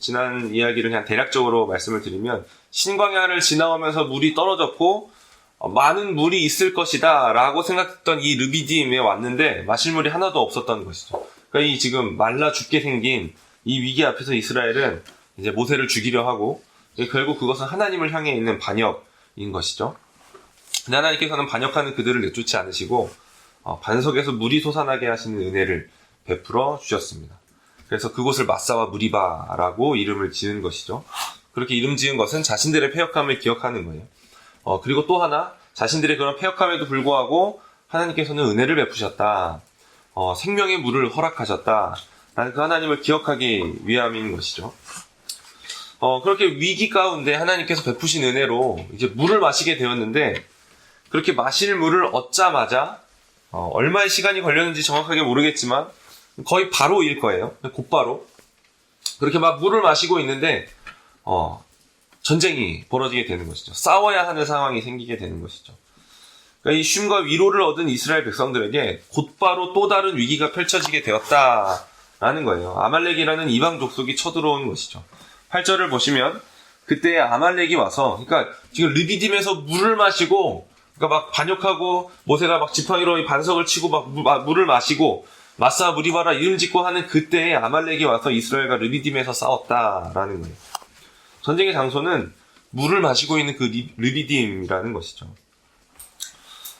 지난 이야기를 그냥 대략적으로 말씀을 드리면 신광야를 지나오면서 물이 떨어졌고 많은 물이 있을 것이다 라고 생각했던 이 르비딤에 왔는데 마실 물이 하나도 없었던 것이죠. 그러니까 이 지금 말라 죽게 생긴 이 위기 앞에서 이스라엘은 이제 모세를 죽이려 하고 결국 그것은 하나님을 향해 있는 반역인 것이죠. 근데 하나님께서는 반역하는 그들을 내쫓지 않으시고 반석에서 물이 솟아나게 하시는 은혜를 베풀어 주셨습니다. 그래서 그곳을 마사와 무리바라고 이름을 지은 것이죠. 그렇게 이름 지은 것은 자신들의 패역함을 기억하는 거예요. 그리고 또 하나 자신들의 그런 패역함에도 불구하고 하나님께서는 은혜를 베푸셨다. 생명의 물을 허락하셨다. 라는 그 하나님을 기억하기 위함인 것이죠. 그렇게 위기 가운데 하나님께서 베푸신 은혜로 이제 물을 마시게 되었는데 그렇게 마실 물을 얻자마자 얼마의 시간이 걸렸는지 정확하게 모르겠지만 거의 바로일 거예요. 곧바로. 그렇게 막 물을 마시고 있는데 전쟁이 벌어지게 되는 것이죠. 싸워야 하는 상황이 생기게 되는 것이죠. 그러니까 이 쉼과 위로를 얻은 이스라엘 백성들에게 곧바로 또 다른 위기가 펼쳐지게 되었다라는 거예요. 아말렉이라는 이방 족속이 쳐들어온 것이죠. 8절을 보시면 그때 아말렉이 와서 그러니까 지금 르비딤에서 물을 마시고 그러니까 막 반역하고 모세가 막 지팡이로 반석을 치고 막 물을 마시고 마사 무리바라 이름 짓고 하는 그때에 아말렉이 와서 이스라엘과 르비딤에서 싸웠다라는 거예요. 전쟁의 장소는 물을 마시고 있는 그 르비딤이라는 것이죠.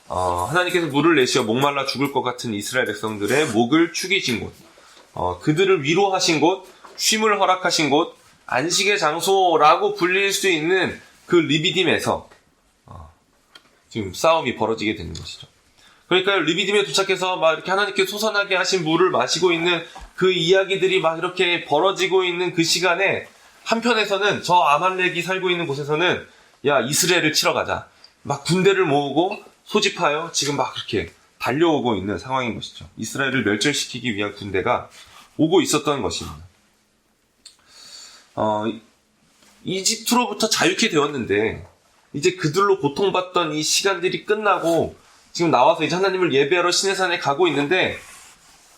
하나님께서 물을 내시어 목말라 죽을 것 같은 이스라엘 백성들의 목을 축이신 곳, 그들을 위로하신 곳, 쉼을 허락하신 곳, 안식의 장소라고 불릴 수 있는 그 르비딤에서 지금 싸움이 벌어지게 되는 것이죠. 그러니까 르비딤에 도착해서 막 이렇게 하나님께 솟아나게 하신 물을 마시고 있는 그 이야기들이 막 이렇게 벌어지고 있는 그 시간에 한편에서는 저 아말렉이 살고 있는 곳에서는 야 이스라엘을 치러 가자. 막 군대를 모으고 소집하여 지금 막 그렇게 달려오고 있는 상황인 것이죠. 이스라엘을 멸절시키기 위한 군대가 오고 있었던 것입니다. 이집트로부터 자유케 되었는데 이제 그들로 고통받던 이 시간들이 끝나고 지금 나와서 이제 하나님을 예배하러 시내산에 가고 있는데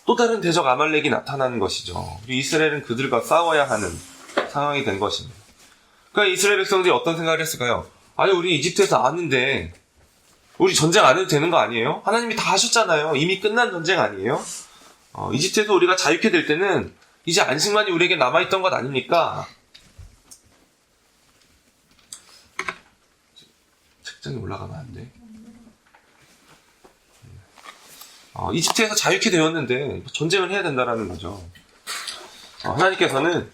또 다른 대적 아말렉이 나타나는 것이죠. 그리고 이스라엘은 그들과 싸워야 하는 상황이 된 것입니다. 그러니까 이스라엘 백성들이 어떤 생각을 했을까요? 아니 우리 이집트에서 나왔는데 우리 전쟁 안 해도 되는 거 아니에요? 하나님이 다 하셨잖아요. 이미 끝난 전쟁 아니에요? 이집트에서 우리가 자유케 될 때는 이제 안식만이 우리에게 남아있던 것 아닙니까? 책장에 올라가면 안 돼. 이집트에서 자유케 되었는데 전쟁을 해야 된다라는 거죠. 하나님께서는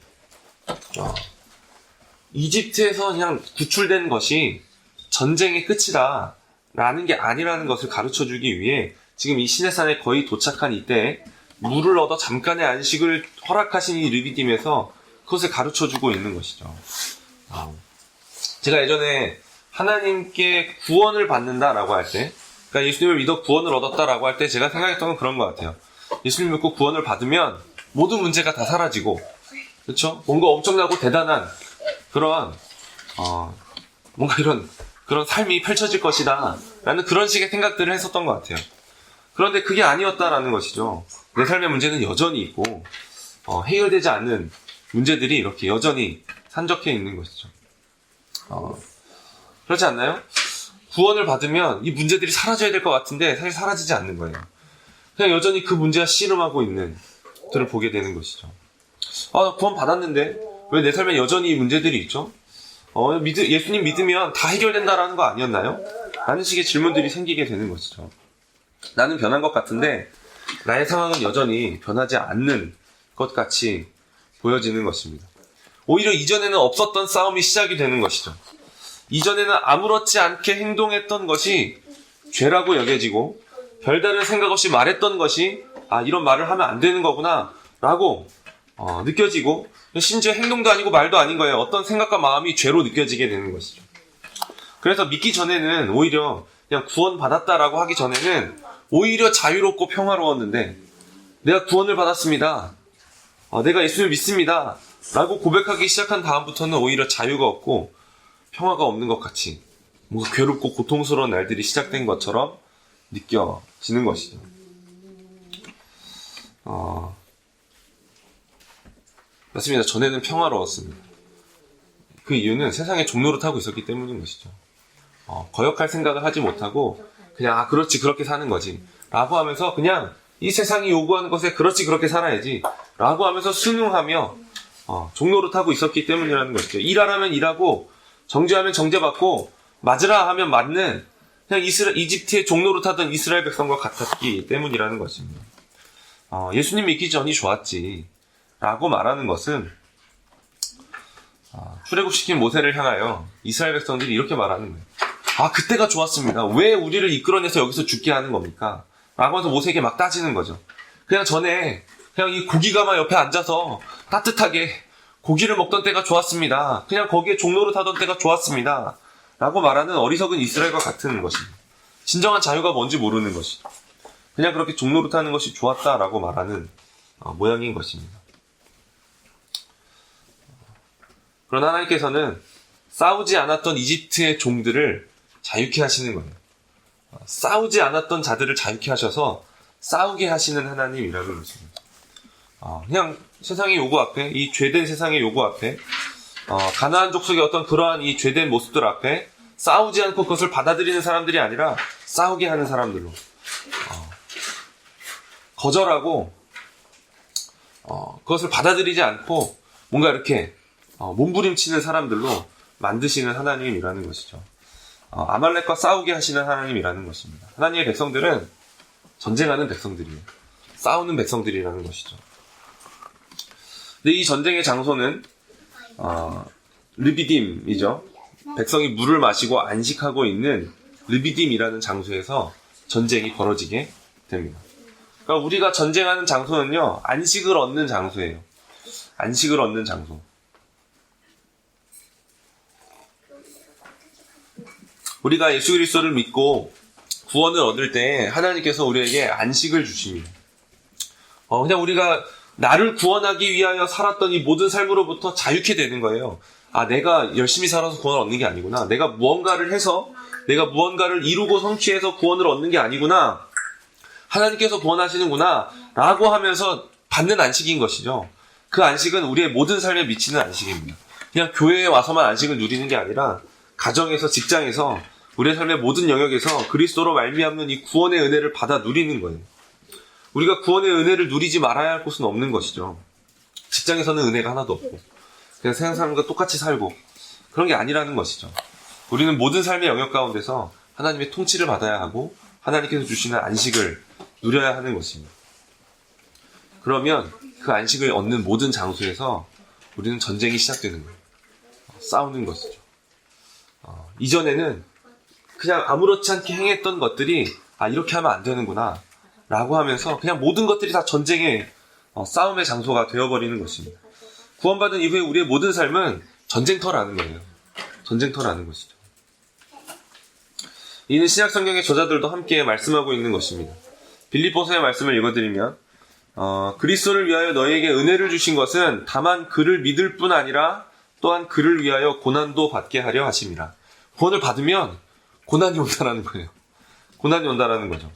이집트에서 그냥 구출된 것이 전쟁의 끝이다 라는 게 아니라는 것을 가르쳐주기 위해 지금 이 시내산에 거의 도착한 이때 물을 얻어 잠깐의 안식을 허락하신 이 르비딤에서 그것을 가르쳐주고 있는 것이죠. 제가 예전에 하나님께 구원을 받는다라고 할 때, 그러니까 예수님을 믿어 구원을 얻었다라고 할 때 제가 생각했던 건 그런 것 같아요. 예수님 믿고 구원을 받으면 모든 문제가 다 사라지고, 그렇죠? 뭔가 엄청나고 대단한 그런 뭔가 그런 삶이 펼쳐질 것이다 라는 그런 식의 생각들을 했었던 것 같아요. 그런데 그게 아니었다라는 것이죠. 내 삶의 문제는 여전히 있고 해결되지 않는 문제들이 이렇게 여전히 산적해 있는 것이죠. 그렇지 않나요? 구원을 받으면 이 문제들이 사라져야 될 것 같은데 사실 사라지지 않는 거예요. 그냥 여전히 그 문제가 씨름하고 있는 것들을 보게 되는 것이죠. 구원 받았는데 왜 내 삶에 여전히 이 문제들이 있죠? 예수님 믿으면 다 해결된다라는 거 아니었나요? 라는 식의 질문들이 생기게 되는 것이죠. 나는 변한 것 같은데 나의 상황은 여전히 변하지 않는 것 같이 보여지는 것입니다. 오히려 이전에는 없었던 싸움이 시작이 되는 것이죠. 이전에는 아무렇지 않게 행동했던 것이 죄라고 여겨지고 별다른 생각 없이 말했던 것이 이런 말을 하면 안 되는 거구나 라고 느껴지고 심지어 행동도 아니고 말도 아닌 거예요. 어떤 생각과 마음이 죄로 느껴지게 되는 것이죠. 그래서 믿기 전에는 오히려 그냥 구원 받았다라고 하기 전에는 오히려 자유롭고 평화로웠는데 내가 구원을 받았습니다. 내가 예수를 믿습니다. 라고 고백하기 시작한 다음부터는 오히려 자유가 없고 평화가 없는 것 같이 뭔가 괴롭고 고통스러운 날들이 시작된 것처럼 느껴지는 것이죠. 맞습니다. 전에는 평화로웠습니다. 그 이유는 세상에 종로를 타고 있었기 때문인 것이죠. 거역할 생각을 하지 못하고 그냥 그렇지 그렇게 사는 거지 라고 하면서 그냥 이 세상이 요구하는 것에 그렇지 그렇게 살아야지 라고 하면서 순응하며 종로를 타고 있었기 때문이라는 것이죠. 일하라면 일하고 정죄하면 정죄받고 맞으라 하면 맞는 그냥 이집트의 종로를 타던 이스라엘 백성과 같았기 때문이라는 것입니다. 예수님 믿기 전이 좋았지 라고 말하는 것은 출애굽시킨 모세를 향하여 이스라엘 백성들이 이렇게 말하는 거예요. 그때가 좋았습니다. 왜 우리를 이끌어내서 여기서 죽게 하는 겁니까? 라고 해서 모세에게 막 따지는 거죠. 그냥 전에 그냥 이 고기가마 옆에 앉아서 따뜻하게 고기를 먹던 때가 좋았습니다. 그냥 거기에 종로를 타던 때가 좋았습니다. 라고 말하는 어리석은 이스라엘과 같은 것입니다. 진정한 자유가 뭔지 모르는 것이죠. 그냥 그렇게 종로를 타는 것이 좋았다라고 말하는 모양인 것입니다. 그러나 하나님께서는 싸우지 않았던 이집트의 종들을 자유케 하시는 거예요. 싸우지 않았던 자들을 자유케 하셔서 싸우게 하시는 하나님이라는 것입니다. 그냥 세상의 요구 앞에, 이 죄된 세상의 요구 앞에, 가나안 족속의 어떤 그러한 이 죄된 모습들 앞에 싸우지 않고 그것을 받아들이는 사람들이 아니라 싸우게 하는 사람들로 거절하고 그것을 받아들이지 않고 뭔가 이렇게 몸부림치는 사람들로 만드시는 하나님이라는 것이죠. 아말렉과 싸우게 하시는 하나님이라는 것입니다. 하나님의 백성들은 전쟁하는 백성들이에요. 싸우는 백성들이라는 것이죠. 근데 이 전쟁의 장소는 르비딤이죠. 백성이 물을 마시고 안식하고 있는 르비딤이라는 장소에서 전쟁이 벌어지게 됩니다. 그러니까 우리가 전쟁하는 장소는요, 안식을 얻는 장소예요. 안식을 얻는 장소. 우리가 예수 그리스도를 믿고 구원을 얻을 때 하나님께서 우리에게 안식을 주십니다. 그냥 우리가 나를 구원하기 위하여 살았던 이 모든 삶으로부터 자유케 되는 거예요. 내가 열심히 살아서 구원을 얻는 게 아니구나. 내가 무언가를 해서, 내가 무언가를 이루고 성취해서 구원을 얻는 게 아니구나. 하나님께서 구원하시는구나. 라고 하면서 받는 안식인 것이죠. 그 안식은 우리의 모든 삶에 미치는 안식입니다. 그냥 교회에 와서만 안식을 누리는 게 아니라 가정에서, 직장에서, 우리의 삶의 모든 영역에서 그리스도로 말미암는 이 구원의 은혜를 받아 누리는 거예요. 우리가 구원의 은혜를 누리지 말아야 할 곳은 없는 것이죠. 직장에서는 은혜가 하나도 없고 그냥 세상 사람과 똑같이 살고 그런 게 아니라는 것이죠. 우리는 모든 삶의 영역 가운데서 하나님의 통치를 받아야 하고 하나님께서 주시는 안식을 누려야 하는 것입니다. 그러면 그 안식을 얻는 모든 장소에서 우리는 전쟁이 시작되는 거예요. 싸우는 것이죠. 이전에는 그냥 아무렇지 않게 행했던 것들이 이렇게 하면 안 되는구나 라고 하면서 그냥 모든 것들이 다 전쟁의 싸움의 장소가 되어버리는 것입니다. 구원받은 이후에 우리의 모든 삶은 전쟁터라는 거예요. 전쟁터라는 것이죠. 이는 신약 성경의 저자들도 함께 말씀하고 있는 것입니다. 빌립보서의 말씀을 읽어드리면 그리스도를 위하여 너희에게 은혜를 주신 것은 다만 그를 믿을 뿐 아니라 또한 그를 위하여 고난도 받게 하려 하심이라. 구원을 받으면 고난이 온다라는 거예요. 고난이 온다라는 거죠.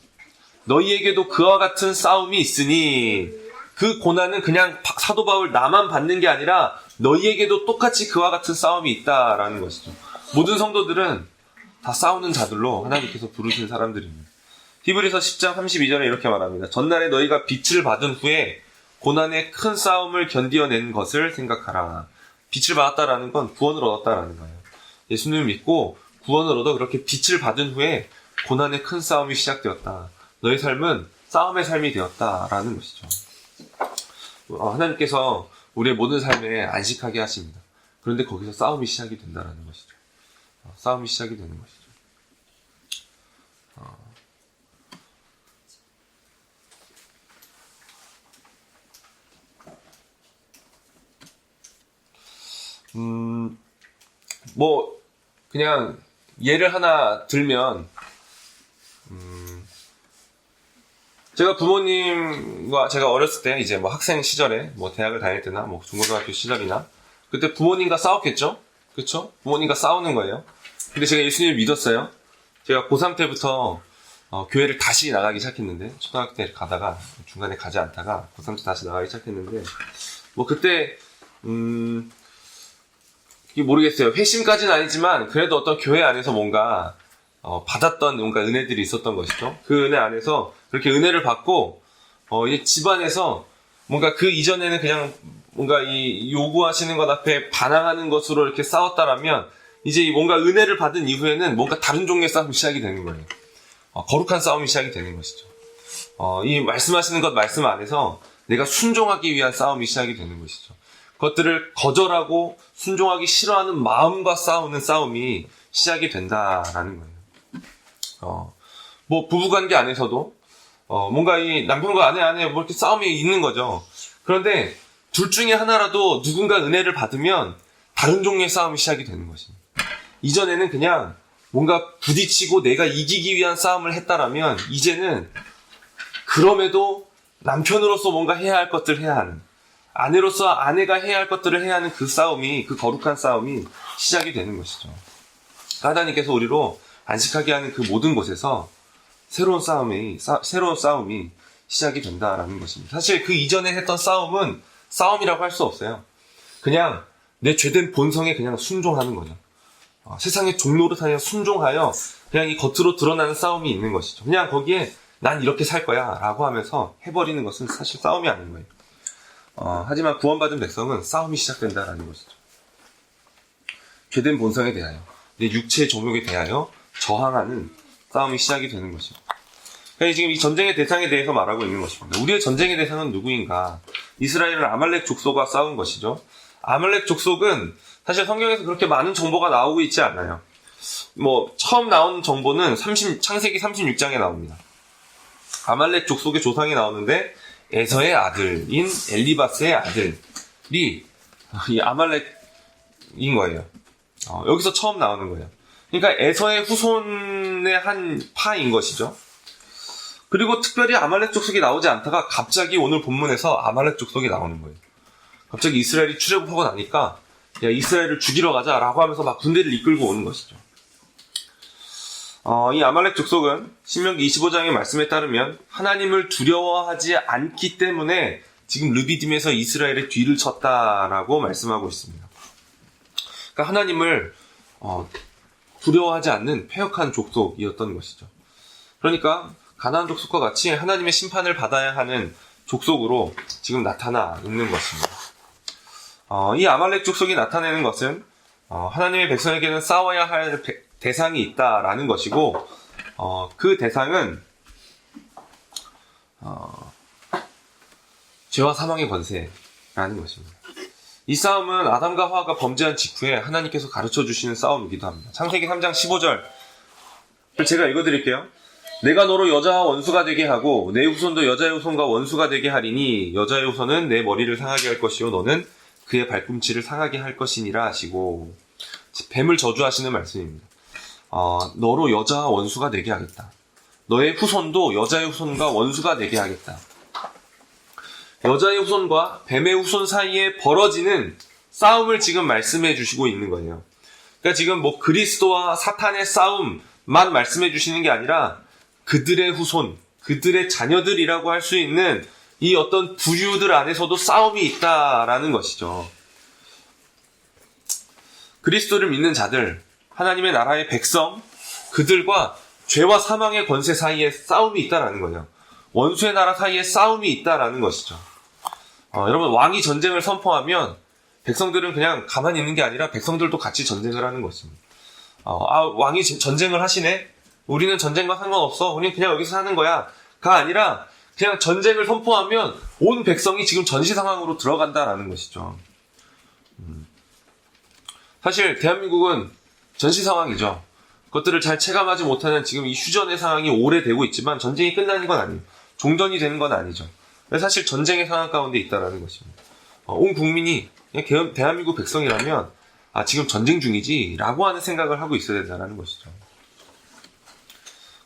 너희에게도 그와 같은 싸움이 있으니 그 고난은 그냥 사도 바울 나만 받는 게 아니라 너희에게도 똑같이 그와 같은 싸움이 있다라는 것이죠. 모든 성도들은 다 싸우는 자들로 하나님께서 부르신 사람들입니다. 히브리서 10장 32절에 이렇게 말합니다. 전날에 너희가 빛을 받은 후에 고난의 큰 싸움을 견디어낸 것을 생각하라. 빛을 받았다라는 건 구원을 얻었다라는 거예요. 예수님을 믿고 구원을 얻어 그렇게 빛을 받은 후에 고난의 큰 싸움이 시작되었다. 너의 삶은 싸움의 삶이 되었다라는 것이죠. 하나님께서 우리의 모든 삶에 안식하게 하십니다. 그런데 거기서 싸움이 시작이 된다라는 것이죠. 싸움이 시작이 되는 것이죠. 그냥 예를 하나 들면, 제가 부모님과 제가 어렸을 때 이제 학생 시절에 대학을 다닐 때나 중고등학교 시절이나 그때 부모님과 싸웠겠죠? 그렇죠? 부모님과 싸우는 거예요. 근데 제가 예수님을 믿었어요. 제가 고3 때부터 교회를 다시 나가기 시작했는데 초등학교 때 가다가 중간에 가지 않다가 고3 때 다시 나가기 시작했는데 그때 이게 모르겠어요. 회심까지는 아니지만 그래도 어떤 교회 안에서 뭔가 받았던 뭔가 은혜들이 있었던 것이죠. 그 은혜 안에서 그렇게 은혜를 받고 이제 집안에서 뭔가 그 이전에는 그냥 뭔가 이 요구하시는 것 앞에 반항하는 것으로 이렇게 싸웠다라면 이제 뭔가 은혜를 받은 이후에는 뭔가 다른 종류의 싸움이 시작이 되는 거예요. 거룩한 싸움이 시작이 되는 것이죠. 이 말씀하시는 것 말씀 안에서 내가 순종하기 위한 싸움이 시작이 되는 것이죠. 그것들을 거절하고 순종하기 싫어하는 마음과 싸우는 싸움이 시작이 된다라는 거예요. 뭐 부부관계 안에서도 뭔가 이 남편과 아내 안에 뭐 이렇게 싸움이 있는 거죠. 그런데 둘 중에 하나라도 누군가 은혜를 받으면 다른 종류의 싸움이 시작이 되는 것입니다. 이전에는 그냥 뭔가 부딪히고 내가 이기기 위한 싸움을 했다라면 이제는 그럼에도 남편으로서 뭔가 해야 할 것들을 해야 하는, 아내로서 아내가 해야 할 것들을 해야 하는 그 싸움이, 그 거룩한 싸움이 시작이 되는 것이죠. 하나님께서 우리로 안식하게 하는 그 모든 곳에서 새로운 싸움이 시작이 된다라는 것입니다. 사실 그 이전에 했던 싸움은 싸움이라고 할 수 없어요. 그냥 내 죄된 본성에 그냥 순종하는 거죠. 세상의 종로를 그냥 순종하여 그냥 이 겉으로 드러나는 싸움이 있는 것이죠. 그냥 거기에 난 이렇게 살 거야 라고 하면서 해버리는 것은 사실 싸움이 아닌 거예요. 하지만 구원받은 백성은 싸움이 시작된다라는 것이죠. 죄된 본성에 대하여, 내 육체의 정욕에 대하여 저항하는 싸움이 시작이 되는 것이죠. 그러니까 지금 이 전쟁의 대상에 대해서 말하고 있는 것입니다. 우리의 전쟁의 대상은 누구인가? 이스라엘은 아말렉 족속과 싸운 것이죠. 아말렉 족속은 사실 성경에서 그렇게 많은 정보가 나오고 있지 않아요. 처음 나온 정보는 창세기 36장에 나옵니다. 아말렉 족속의 조상이 나오는데 에서의 아들인 엘리바스의 아들이 이 아말렉인 거예요. 여기서 처음 나오는 거예요. 그러니까 에서의 후손의 한 파인 것이죠. 그리고 특별히 아말렉 족속이 나오지 않다가 갑자기 오늘 본문에서 아말렉 족속이 나오는 거예요. 갑자기 이스라엘이 출애굽하고 나니까 야, 이스라엘을 죽이러 가자라고 하면서 막 군대를 이끌고 오는 것이죠. 이 아말렉 족속은 신명기 25장의 말씀에 따르면 하나님을 두려워하지 않기 때문에 지금 르비딤에서 이스라엘의 뒤를 쳤다라고 말씀하고 있습니다. 그러니까 하나님을 두려워하지 않는 패역한 족속이었던 것이죠. 그러니까 가나안 족속과 같이 하나님의 심판을 받아야 하는 족속으로 지금 나타나 있는 것입니다. 이 아말렉 족속이 나타내는 것은 하나님의 백성에게는 싸워야 할 대상이 있다라는 것이고 그 대상은 죄와 사망의 권세라는 것입니다. 이 싸움은 아담과 하와가 범죄한 직후에 하나님께서 가르쳐 주시는 싸움이기도 합니다. 창세기 3장 15절 제가 읽어드릴게요. 내가 너로 여자와 원수가 되게 하고 내 후손도 여자의 후손과 원수가 되게 하리니 여자의 후손은 내 머리를 상하게 할 것이요 너는 그의 발꿈치를 상하게 할 것이니라 하시고 뱀을 저주하시는 말씀입니다. 너로 여자와 원수가 되게 하겠다. 너의 후손도 여자의 후손과 원수가 되게 하겠다. 여자의 후손과 뱀의 후손 사이에 벌어지는 싸움을 지금 말씀해 주시고 있는 거예요. 그러니까 지금 그리스도와 사탄의 싸움만 말씀해 주시는 게 아니라 그들의 후손, 그들의 자녀들이라고 할 수 있는 이 어떤 부류들 안에서도 싸움이 있다라는 것이죠. 그리스도를 믿는 자들, 하나님의 나라의 백성, 그들과 죄와 사망의 권세 사이에 싸움이 있다라는 거예요. 원수의 나라 사이에 싸움이 있다라는 것이죠. 여러분, 왕이 전쟁을 선포하면 백성들은 그냥 가만히 있는 게 아니라 백성들도 같이 전쟁을 하는 것입니다. 왕이 전쟁을 하시네? 우리는 전쟁과 상관없어. 우리는 그냥 여기서 사는 거야. 가 아니라 그냥 전쟁을 선포하면 온 백성이 지금 전시 상황으로 들어간다라는 것이죠. 사실 대한민국은 전시 상황이죠. 그것들을 잘 체감하지 못하는 지금 이 휴전의 상황이 오래되고 있지만 전쟁이 끝나는 건 아니에요. 종전이 되는 건 아니죠. 사실 전쟁의 상황 가운데 있다라는 것입니다. 온 국민이 그냥 대한민국 백성이라면 지금 전쟁 중이지 라고 하는 생각을 하고 있어야 된다는 것이죠.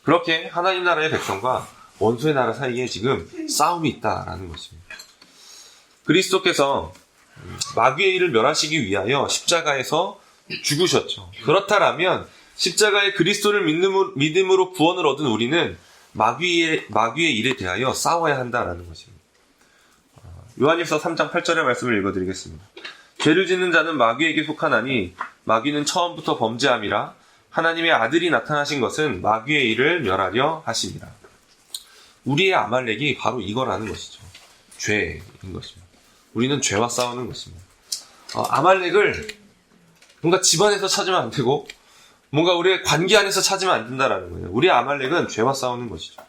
그렇게 하나님 나라의 백성과 원수의 나라 사이에 지금 싸움이 있다라는 것입니다. 그리스도께서 마귀의 일을 멸하시기 위하여 십자가에서 죽으셨죠. 그렇다면 십자가의 그리스도를 믿음으로 구원을 얻은 우리는 마귀의 일에 대하여 싸워야 한다라는 것입니다. 요한일서 3장 8절의 말씀을 읽어드리겠습니다. 죄를 짓는 자는 마귀에게 속하나니 마귀는 처음부터 범죄함이라 하나님의 아들이 나타나신 것은 마귀의 일을 멸하려 하심이라. 우리의 아말렉이 바로 이거라는 것이죠. 죄인 것입니다. 우리는 죄와 싸우는 것입니다. 아말렉을 뭔가 집안에서 찾으면 안 되고 뭔가 우리의 관계 안에서 찾으면 안 된다라는 거예요. 우리의 아말렉은 죄와 싸우는 것이죠.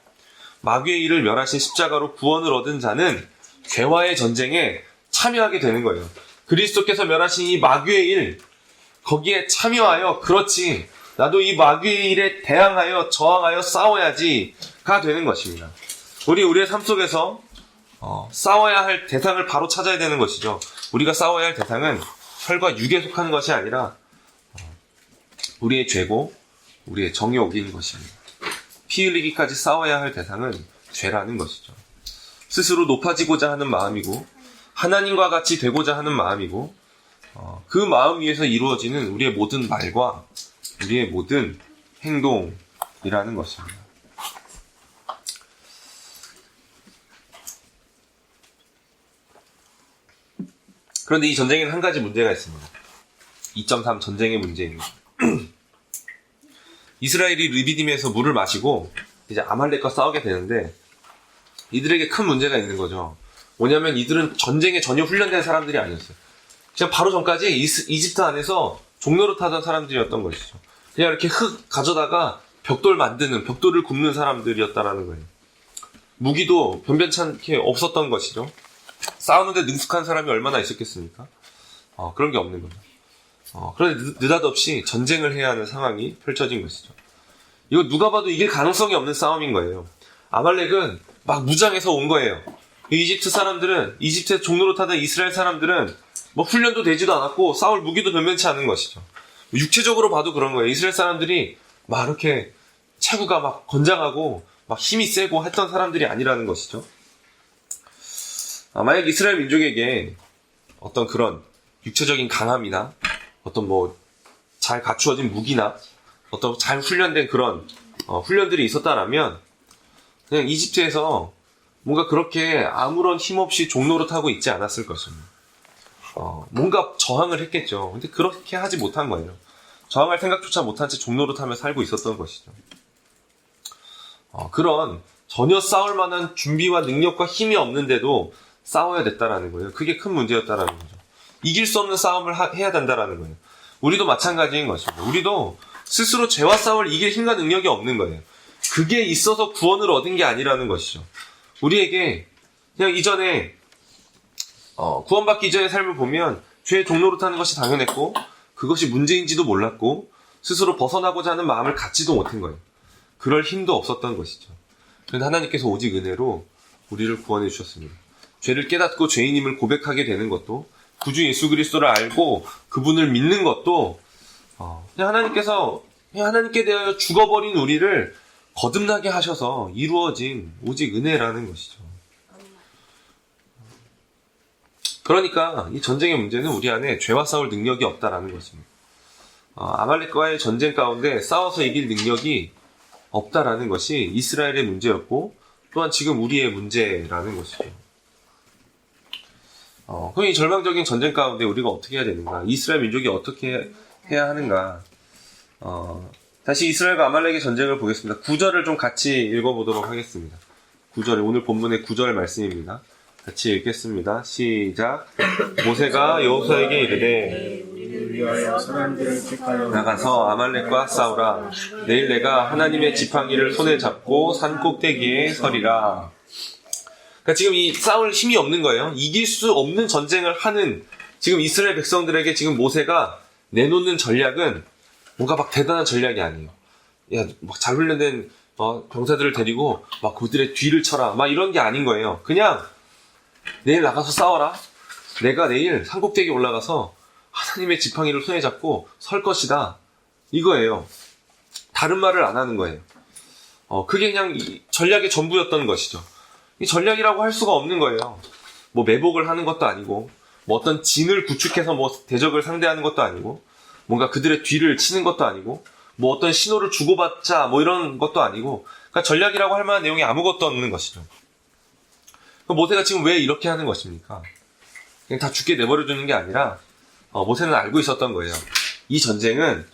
마귀의 일을 멸하신 십자가로 구원을 얻은 자는 죄와의 전쟁에 참여하게 되는 거예요. 그리스도께서 멸하신 이 마귀의 일, 거기에 참여하여 그렇지 나도 이 마귀의 일에 대항하여 저항하여 싸워야지가 되는 것입니다. 우리의 삶 속에서 싸워야 할 대상을 바로 찾아야 되는 것이죠. 우리가 싸워야 할 대상은 혈과 육에 속하는 것이 아니라 우리의 죄고 우리의 정에 어기는 것입니다. 피 흘리기까지 싸워야 할 대상은 죄라는 것이죠. 스스로 높아지고자 하는 마음이고 하나님과 같이 되고자 하는 마음이고 그 마음 위에서 이루어지는 우리의 모든 말과 우리의 모든 행동이라는 것입니다. 그런데 이 전쟁에는 한 가지 문제가 있습니다. 2.3 전쟁의 문제입니다. 이스라엘이 르비딤에서 물을 마시고 이제 아말렉과 싸우게 되는데 이들에게 큰 문제가 있는 거죠. 뭐냐면 이들은 전쟁에 전혀 훈련된 사람들이 아니었어요. 그냥 바로 전까지 이집트 안에서 종로를 타던 사람들이었던 것이죠. 그냥 이렇게 흙 가져다가 벽돌을 굽는 사람들이었다라는 거예요. 무기도 변변찮게 없었던 것이죠. 싸우는데 능숙한 사람이 얼마나 있었겠습니까? 그런 게 없는 거죠. 그런데 느닷없이 전쟁을 해야 하는 상황이 펼쳐진 것이죠. 이거 누가 봐도 이길 가능성이 없는 싸움인 거예요. 아말렉은 막 무장해서 온 거예요. 이집트 사람들은, 이집트에 종로로 타던 이스라엘 사람들은 뭐 훈련도 되지도 않았고 싸울 무기도 변변치 않은 것이죠. 육체적으로 봐도 그런 거예요. 이스라엘 사람들이 막 이렇게 체구가 막 건장하고 막 힘이 세고 했던 사람들이 아니라는 것이죠. 만약 이스라엘 민족에게 어떤 그런 육체적인 강함이나 어떤 뭐 잘 갖추어진 무기나 어떤 잘 훈련된 그런 훈련들이 있었다라면 그냥 이집트에서 뭔가 그렇게 아무런 힘 없이 종로를 타고 있지 않았을 것입니다. 뭔가 저항을 했겠죠. 근데 그렇게 하지 못한 거예요. 저항할 생각조차 못한 채 종로를 타며 살고 있었던 것이죠. 그런 전혀 싸울 만한 준비와 능력과 힘이 없는데도 싸워야 됐다라는 거예요. 그게 큰 문제였다라는 거죠. 이길 수 없는 싸움을 해야 된다라는 거예요. 우리도 마찬가지인 것입니다. 우리도 스스로 죄와 싸울 이길 힘과 능력이 없는 거예요. 그게 있어서 구원을 얻은 게 아니라는 것이죠. 우리에게 그냥 이전에 구원받기 이전의 삶을 보면 죄의 종로로 타는 것이 당연했고 그것이 문제인지도 몰랐고 스스로 벗어나고자 하는 마음을 갖지도 못한 거예요. 그럴 힘도 없었던 것이죠. 그런데 하나님께서 오직 은혜로 우리를 구원해 주셨습니다. 죄를 깨닫고 죄인임을 고백하게 되는 것도 구주 예수 그리스도를 알고 그분을 믿는 것도 그냥 하나님께 대하여 죽어버린 우리를 거듭나게 하셔서 이루어진 오직 은혜라는 것이죠. 그러니까 이 전쟁의 문제는 우리 안에 죄와 싸울 능력이 없다라는 것입니다. 아말렉과의 전쟁 가운데 싸워서 이길 능력이 없다라는 것이 이스라엘의 문제였고 또한 지금 우리의 문제라는 것이죠. 그럼 이 절망적인 전쟁 가운데 우리가 어떻게 해야 되는가? 이스라엘 민족이 어떻게 해야 하는가? 다시 이스라엘과 아말렉의 전쟁을 보겠습니다. 9절을 좀 같이 읽어보도록 하겠습니다. 9절, 오늘 본문의 9절 말씀입니다. 같이 읽겠습니다. 시작. 모세가 여호수아에게 이르되 나가서 아말렉과 싸우라. 내일 내가 하나님의 지팡이를 손에 잡고 산 꼭대기에 서리라. 그러니까 지금 이 싸울 힘이 없는 거예요. 이길 수 없는 전쟁을 하는 지금 이스라엘 백성들에게 지금 모세가 내놓는 전략은 뭔가 막 대단한 전략이 아니에요. 야, 막 잘 훈련된 병사들을 데리고 막 그들의 뒤를 쳐라. 막 이런 게 아닌 거예요. 그냥 내일 나가서 싸워라. 내가 내일 산꼭대기에 올라가서 하나님의 지팡이를 손에 잡고 설 것이다. 이거예요. 다른 말을 안 하는 거예요. 그게 그냥 전략의 전부였던 것이죠. 이 전략이라고 할 수가 없는 거예요. 뭐 매복을 하는 것도 아니고 뭐 어떤 진을 구축해서 뭐 대적을 상대하는 것도 아니고 뭔가 그들의 뒤를 치는 것도 아니고 뭐 어떤 신호를 주고받자 뭐 이런 것도 아니고 그러니까 전략이라고 할 만한 내용이 아무것도 없는 것이죠. 그럼 모세가 지금 왜 이렇게 하는 것입니까? 그냥 다 죽게 내버려 두는 게 아니라 모세는 알고 있었던 거예요. 이 전쟁은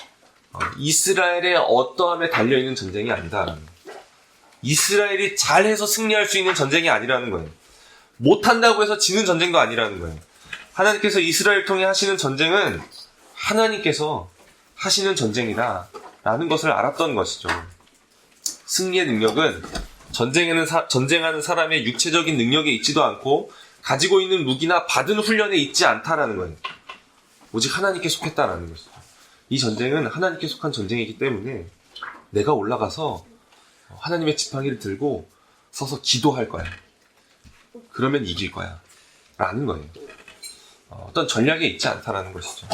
이스라엘의 어떠함에 달려있는 전쟁이 아니다라는 거예요. 이스라엘이 잘해서 승리할 수 있는 전쟁이 아니라는 거예요. 못한다고 해서 지는 전쟁도 아니라는 거예요. 하나님께서 이스라엘 통해 하시는 전쟁은 하나님께서 하시는 전쟁이다 라는 것을 알았던 것이죠. 승리의 능력은 전쟁하는 사람의 육체적인 능력에 있지도 않고 가지고 있는 무기나 받은 훈련에 있지 않다라는 거예요. 오직 하나님께 속했다라는 것이죠. 이 전쟁은 하나님께 속한 전쟁이기 때문에 내가 올라가서 하나님의 지팡이를 들고 서서 기도할 거야. 그러면 이길 거야. 라는 거예요. 어떤 전략에 있지 않다라는 것이죠.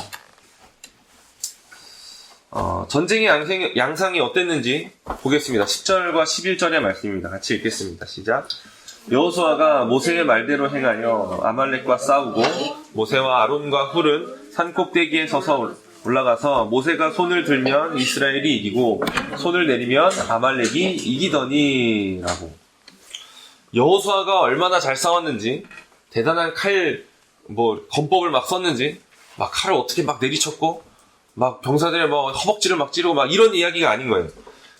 전쟁의 양상이 어땠는지 보겠습니다. 10절과 11절의 말씀입니다. 같이 읽겠습니다. 시작. 여호수아가 모세의 말대로 행하여 아말렉과 싸우고 모세와 아론과 훌은 산 꼭대기에 서서 올라가서 모세가 손을 들면 이스라엘이 이기고 손을 내리면 아말렉이 이기더니 라고. 여호수아가 얼마나 잘 싸웠는지, 대단한 권법을 막 썼는지, 막 칼을 어떻게 막 내리쳤고 막 병사들의 허벅지를 막 찌르고 막 이런 이야기가 아닌 거예요.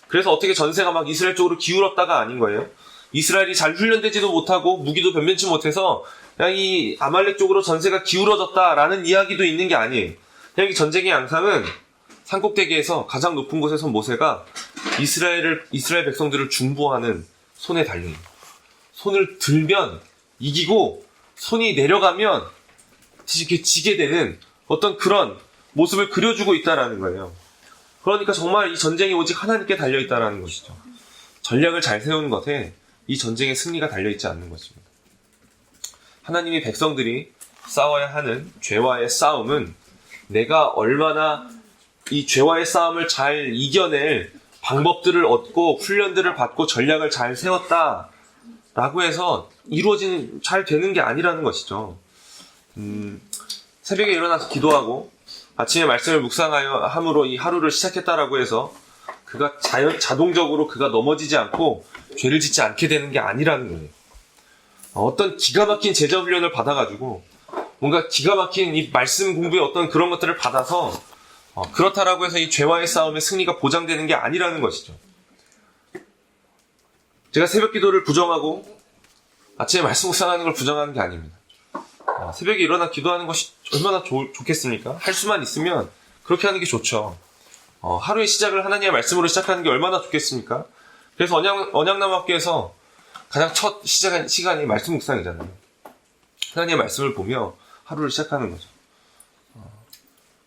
그래서 어떻게 전세가 막 이스라엘 쪽으로 기울었다가 아닌 거예요. 이스라엘이 잘 훈련되지도 못하고 무기도 변변치 못해서 그냥 이 아말렉 쪽으로 전세가 기울어졌다라는 이야기도 있는 게 아니에요. 그냥 이 전쟁의 양상은 산꼭대기에서 가장 높은 곳에서 모세가 이스라엘 백성들을 중보하는 손에 달려요. 손을 들면 이기고 손이 내려가면 이렇게 지게 되는 어떤 그런 모습을 그려주고 있다라는 거예요. 그러니까 정말 이 전쟁이 오직 하나님께 달려있다라는 것이죠. 전략을 잘 세우는 것에 이 전쟁의 승리가 달려있지 않는 것입니다. 하나님의 백성들이 싸워야 하는 죄와의 싸움은 내가 얼마나 이 죄와의 싸움을 잘 이겨낼 방법들을 얻고 훈련들을 받고 전략을 잘 세웠다라고 해서 잘 되는 게 아니라는 것이죠. 새벽에 일어나서 기도하고 아침에 말씀을 묵상하여 함으로 이 하루를 시작했다라고 해서 그가 자동적으로 그가 넘어지지 않고 죄를 짓지 않게 되는 게 아니라는 거예요. 어떤 기가 막힌 제자 훈련을 받아가지고 뭔가 기가 막힌 이 말씀 공부의 어떤 그런 것들을 받아서 그렇다라고 해서 이 죄와의 싸움의 승리가 보장되는 게 아니라는 것이죠. 제가 새벽 기도를 부정하고 아침에 말씀 묵상하는 걸 부정하는 게 아닙니다. 새벽에 일어나 기도하는 것이 얼마나 좋겠습니까? 할 수만 있으면 그렇게 하는 게 좋죠. 하루의 시작을 하나님의 말씀으로 시작하는 게 얼마나 좋겠습니까? 그래서 언약나무학교에서 가장 첫 시간이 말씀 묵상이잖아요. 하나님의 말씀을 보며 하루를 시작하는 거죠.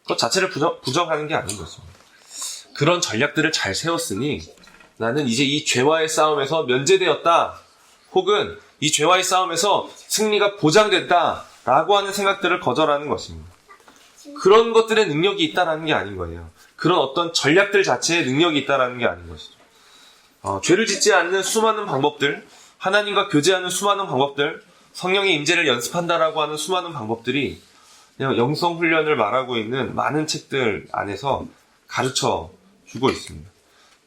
그것 자체를 부정하는 게 아닌 거죠. 그런 전략들을 잘 세웠으니 나는 이제 이 죄와의 싸움에서 면제되었다. 혹은 이 죄와의 싸움에서 승리가 보장됐다라고 하는 생각들을 거절하는 것입니다. 그런 것들의 능력이 있다라는 게 아닌 거예요. 그런 어떤 전략들 자체의 능력이 있다라는 게 아닌 것이죠. 죄를 짓지 않는 수많은 방법들, 하나님과 교제하는 수많은 방법들, 성령의 임재를 연습한다라고 하는 수많은 방법들이 그냥 영성 훈련을 말하고 있는 많은 책들 안에서 가르쳐 주고 있습니다.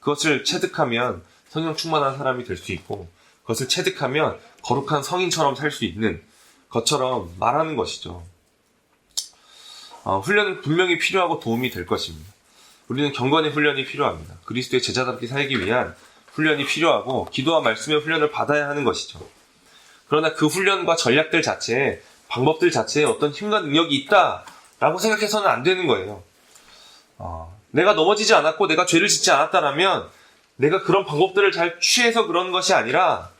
그것을 체득하면 성령 충만한 사람이 될 수 있고 그것을 체득하면 거룩한 성인처럼 살 수 있는 것처럼 말하는 것이죠. 훈련은 분명히 필요하고 도움이 될 것입니다. 우리는 경건의 훈련이 필요합니다. 그리스도의 제자답게 살기 위한 훈련이 필요하고 기도와 말씀의 훈련을 받아야 하는 것이죠. 그러나 그 훈련과 전략들 자체에 방법들 자체에 어떤 힘과 능력이 있다라고 생각해서는 안 되는 거예요. 내가 넘어지지 않았고 내가 죄를 짓지 않았다라면 내가 그런 방법들을 잘 취해서 그런 것이 아니라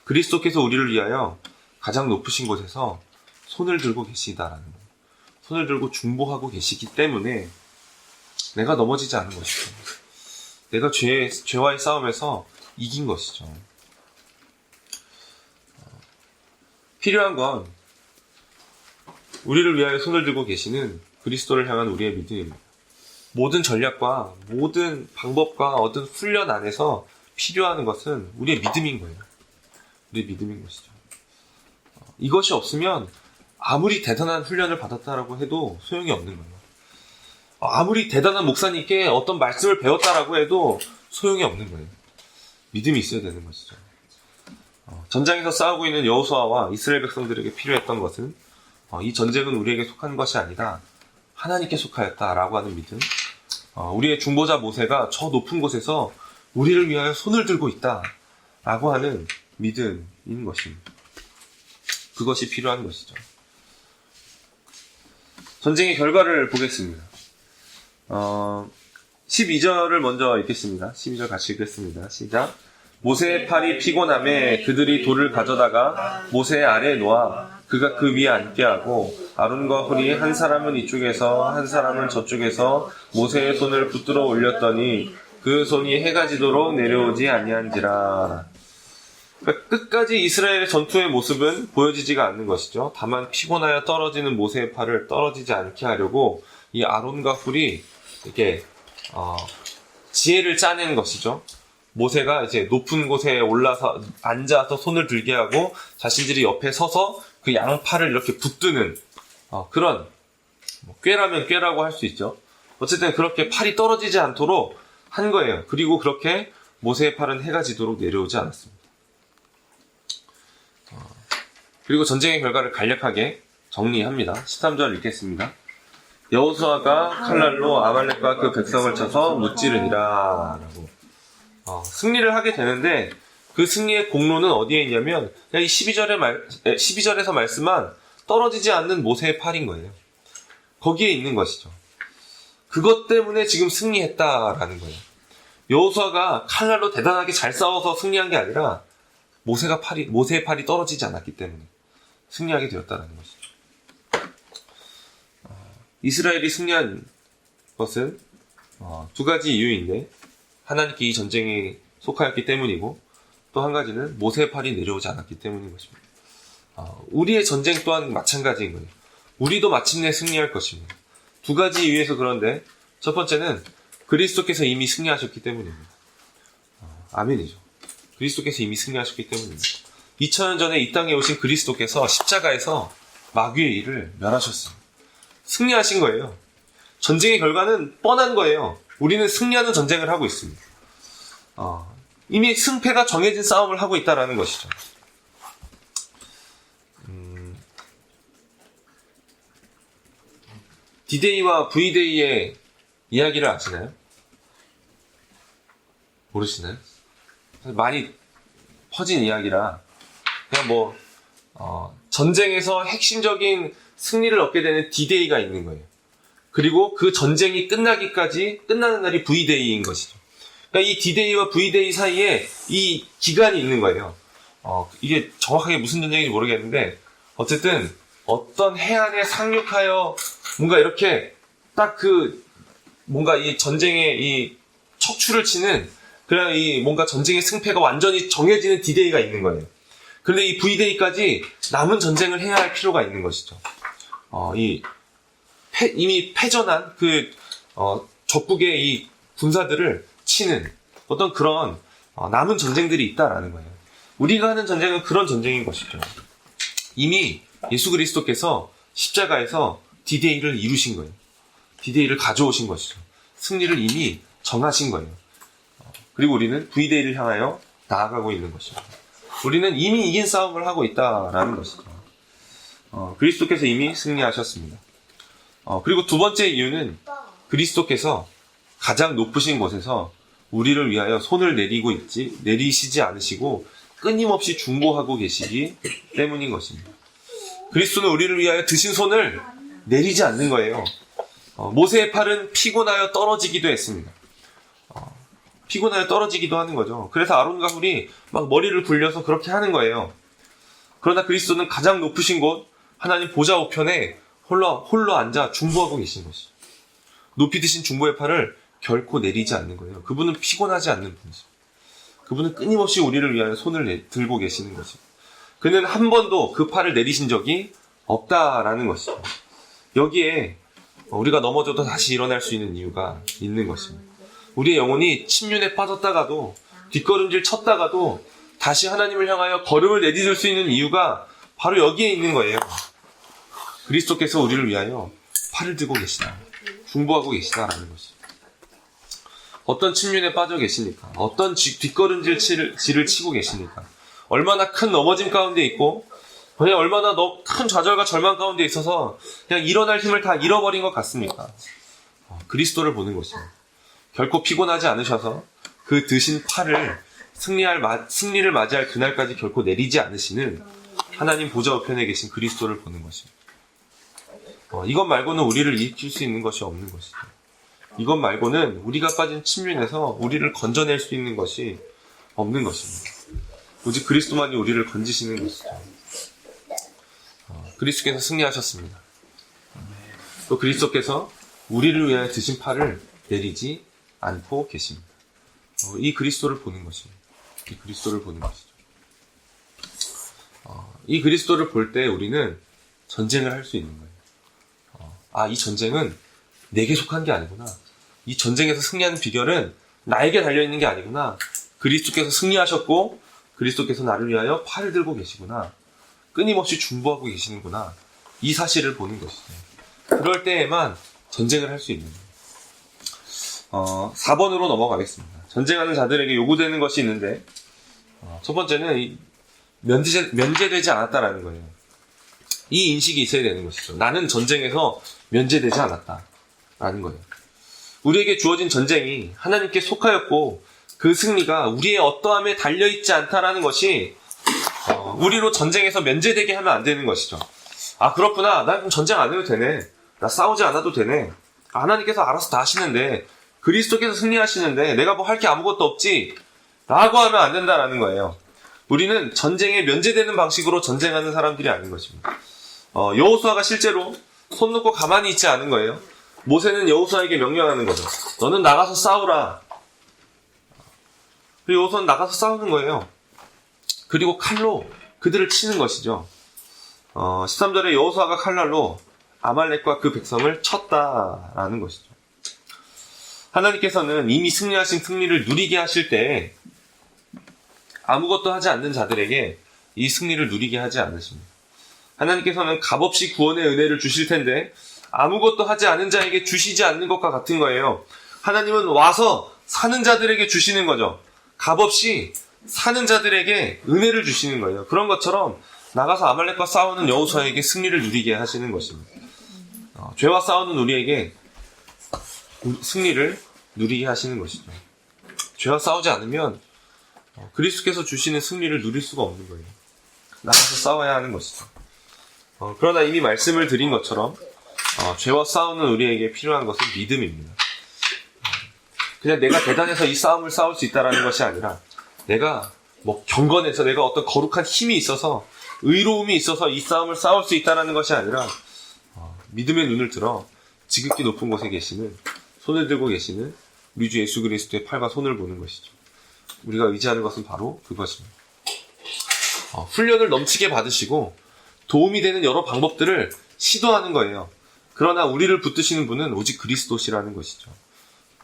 그리스도께서 우리를 위하여 가장 높으신 곳에서 손을 들고 계시다라는 거예요. 손을 들고 중보하고 계시기 때문에 내가 넘어지지 않은 것이죠. 내가 죄와의 싸움에서 이긴 것이죠. 필요한 건 우리를 위하여 손을 들고 계시는 그리스도를 향한 우리의 믿음입니다. 모든 전략과 모든 방법과 어떤 훈련 안에서 필요한 것은 우리의 믿음인 거예요. 우리의 믿음인 것이죠. 이것이 없으면 아무리 대단한 훈련을 받았다라고 해도 소용이 없는 거예요. 아무리 대단한 목사님께 어떤 말씀을 배웠다라고 해도 소용이 없는 거예요. 믿음이 있어야 되는 것이죠. 전장에서 싸우고 있는 여호수아와 이스라엘 백성들에게 필요했던 것은 이 전쟁은 우리에게 속한 것이 아니다. 하나님께 속하였다라고 하는 믿음. 우리의 중보자 모세가 저 높은 곳에서 우리를 위하여 손을 들고 있다라고 하는 믿음인 것입니다. 그것이 필요한 것이죠. 전쟁의 결과를 보겠습니다. 12절을 먼저 읽겠습니다. 12절 같이 읽겠습니다. 시작. 모세의 팔이 피곤함에 그들이 돌을 가져다가 모세 아래에 놓아 그가 그 위에 앉게 하고 아론과 홀이 한 사람은 이쪽에서 한 사람은 저쪽에서 모세의 손을 붙들어 올렸더니 그 손이 해가 지도록 내려오지 아니한지라. 그러니까 끝까지 이스라엘의 전투의 모습은 보여지지가 않는 것이죠. 다만 피곤하여 떨어지는 모세의 팔을 떨어지지 않게 하려고 이 아론과 홀이 이렇게 지혜를 짜낸 것이죠. 모세가 이제 높은 곳에 올라서 앉아서 손을 들게 하고 자신들이 옆에 서서 그 양팔을 이렇게 붙드는 그런 꾀라면 꾀라고 할 수 있죠. 어쨌든 그렇게 팔이 떨어지지 않도록 한 거예요. 그리고 그렇게 모세의 팔은 해가 지도록 내려오지 않았습니다. 그리고 전쟁의 결과를 간략하게 정리합니다. 13절 읽겠습니다. 여호수아가 칼날로 아말렉과 그 백성을 쳐서 무찌르니라 라고 승리를 하게 되는데 그 승리의 공로는 어디에 있냐면 이 12절에서 말씀한 떨어지지 않는 모세의 팔인 거예요. 거기에 있는 것이죠. 그것 때문에 지금 승리했다라는 거예요. 여호수아가 칼날로 대단하게 잘 싸워서 승리한 게 아니라 모세의 팔이 떨어지지 않았기 때문에 승리하게 되었다는 것이죠. 이스라엘이 승리한 것은 두 가지 이유인데 하나님께 이 전쟁에 속하였기 때문이고 또 한 가지는 모세의 팔이 내려오지 않았기 때문인 것입니다. 우리의 전쟁 또한 마찬가지인 거예요. 우리도 마침내 승리할 것입니다. 두 가지 이유에서 그런데 첫 번째는 그리스도께서 이미 승리하셨기 때문입니다. 아멘이죠. 그리스도께서 이미 승리하셨기 때문입니다. 2000년 전에 이 땅에 오신 그리스도께서 십자가에서 마귀의 일을 멸하셨습니다. 승리하신 거예요. 전쟁의 결과는 뻔한 거예요. 우리는 승리하는 전쟁을 하고 있습니다. 이미 승패가 정해진 싸움을 하고 있다는 것이죠. D-Day와 V-Day의 이야기를 아시나요? 모르시나요? 많이 퍼진 이야기라 그냥 전쟁에서 핵심적인 승리를 얻게 되는 D-Day가 있는 거예요. 그리고 그 전쟁이 끝나는 날이 V-Day인 것이죠. 그러니까 이 D-Day와 V-Day 사이에 이 기간이 있는 거예요. 이게 정확하게 무슨 전쟁인지 모르겠는데 어쨌든 어떤 해안에 상륙하여 뭔가 이렇게 딱 뭔가 이 전쟁의 이 척추를 치는 그냥 이 뭔가 전쟁의 승패가 완전히 정해지는 D-Day가 있는 거예요. 그런데 이 V-Day까지 남은 전쟁을 해야 할 필요가 있는 것이죠. 이미 패전한 적국의 이 군사들을 치는 어떤 그런 남은 전쟁들이 있다라는 거예요. 우리가 하는 전쟁은 그런 전쟁인 것이죠. 이미 예수 그리스도께서 십자가에서 D-Day를 이루신 거예요. D-Day를 가져오신 것이죠. 승리를 이미 정하신 거예요. 그리고 우리는 V-Day를 향하여 나아가고 있는 것입니다. 우리는 이미 이긴 싸움을 하고 있다라는 것이죠. 그리스도께서 이미 승리하셨습니다. 그리고 두 번째 이유는 그리스도께서 가장 높으신 곳에서 우리를 위하여 손을 내리시지 않으시고 끊임없이 중보하고 계시기 때문인 것입니다. 그리스도는 우리를 위하여 드신 손을 내리지 않는 거예요. 모세의 팔은 피곤하여 떨어지기도 했습니다. 피곤하여 떨어지기도 하는 거죠. 그래서 아론과 훌이 막 머리를 굴려서 그렇게 하는 거예요. 그러나 그리스도는 가장 높으신 곳 하나님 보좌 우편에 홀로 앉아 중보하고 계신 것이죠. 높이 드신 중보의 팔을 결코 내리지 않는 거예요. 그분은 피곤하지 않는 분이죠. 그분은 끊임없이 우리를 위하여 손을 들고 계시는 것이죠. 그는 한 번도 그 팔을 내리신 적이 없다라는 것이죠. 여기에 우리가 넘어져도 다시 일어날 수 있는 이유가 있는 것입니다. 우리의 영혼이 침륜에 빠졌다가도 뒷걸음질 쳤다가도 다시 하나님을 향하여 걸음을 내딛을 수 있는 이유가 바로 여기에 있는 거예요. 그리스도께서 우리를 위하여 팔을 들고 계시다. 중보하고 계시다라는 것이죠. 어떤 침륜에 빠져 계십니까? 어떤 뒷걸음질을 치고 계십니까? 얼마나 큰 넘어짐 가운데 있고 그냥 얼마나 큰 좌절과 절망 가운데 있어서 그냥 일어날 힘을 다 잃어버린 것 같습니까? 그리스도를 보는 것이죠. 결코 피곤하지 않으셔서 그 드신 팔을 승리를 맞이할 그날까지 결코 내리지 않으시는 하나님 보좌 우편에 계신 그리스도를 보는 것입니다. 이것 말고는 우리를 일으킬 수 있는 것이 없는 것이죠. 이것 말고는 우리가 빠진 침륜에서 우리를 건져낼 수 있는 것이 없는 것입니다. 오직 그리스도만이 우리를 건지시는 것이죠. 그리스도께서 승리하셨습니다. 또 그리스도께서 우리를 위하여 드신 팔을 내리지 않고 계십니다. 이 그리스도를 보는 것입니다. 이 그리스도를 보는 것이죠. 이 그리스도를 볼 때 우리는 전쟁을 할 수 있는 거예요. 이 전쟁은 내게 속한 게 아니구나. 이 전쟁에서 승리하는 비결은 나에게 달려있는 게 아니구나. 그리스도께서 승리하셨고 그리스도께서 나를 위하여 팔을 들고 계시구나. 끊임없이 중보하고 계시는구나. 이 사실을 보는 것이죠. 그럴 때에만 전쟁을 할 수 있는 거예요. 4번으로 넘어가겠습니다. 전쟁하는 자들에게 요구되는 것이 있는데 첫 번째는 면제되지 않았다라는 거예요. 이 인식이 있어야 되는 것이죠. 나는 전쟁에서 면제되지 않았다라는 거예요. 우리에게 주어진 전쟁이 하나님께 속하였고 그 승리가 우리의 어떠함에 달려있지 않다라는 것이 우리로 전쟁에서 면제되게 하면 안 되는 것이죠. 그렇구나. 나 그럼 전쟁 안 해도 되네. 나 싸우지 않아도 되네. 하나님께서 알아서 다 하시는데 그리스도께서 승리하시는데 내가 뭐 할 게 아무것도 없지 라고 하면 안 된다라는 거예요. 우리는 전쟁에 면제되는 방식으로 전쟁하는 사람들이 아닌 것입니다. 여호수아가 실제로 손 놓고 가만히 있지 않은 거예요. 모세는 여호수아에게 명령하는 거죠. 너는 나가서 싸우라. 그리고 여호수아는 나가서 싸우는 거예요. 그리고 칼로 그들을 치는 것이죠. 13절에 여호수아가 칼날로 아말렉과 그 백성을 쳤다라는 것이죠. 하나님께서는 이미 승리하신 승리를 누리게 하실 때 아무것도 하지 않는 자들에게 이 승리를 누리게 하지 않으십니다. 하나님께서는 값없이 구원의 은혜를 주실 텐데 아무것도 하지 않은 자에게 주시지 않는 것과 같은 거예요. 하나님은 와서 사는 자들에게 주시는 거죠. 값없이 사는 자들에게 은혜를 주시는 거예요. 그런 것처럼 나가서 아말렉과 싸우는 여호수아에게 승리를 누리게 하시는 것입니다. 죄와 싸우는 우리에게 승리를 누리게 하시는 것이죠. 죄와 싸우지 않으면 그리스도께서 주시는 승리를 누릴 수가 없는 거예요. 나가서 싸워야 하는 것이죠. 그러나 이미 말씀을 드린 것처럼 죄와 싸우는 우리에게 필요한 것은 믿음입니다. 그냥 내가 대단해서 이 싸움을 싸울 수 있다는 것이 아니라 내가 경건해서 내가 어떤 거룩한 힘이 있어서 의로움이 있어서 이 싸움을 싸울 수 있다는 것이 아니라 믿음의 눈을 들어 지극히 높은 곳에 계시는 손을 들고 계시는 우리 주 예수 그리스도의 팔과 손을 보는 것이죠. 우리가 의지하는 것은 바로 그것입니다. 훈련을 넘치게 받으시고 도움이 되는 여러 방법들을 시도하는 거예요. 그러나 우리를 붙드시는 분은 오직 그리스도시라는 것이죠.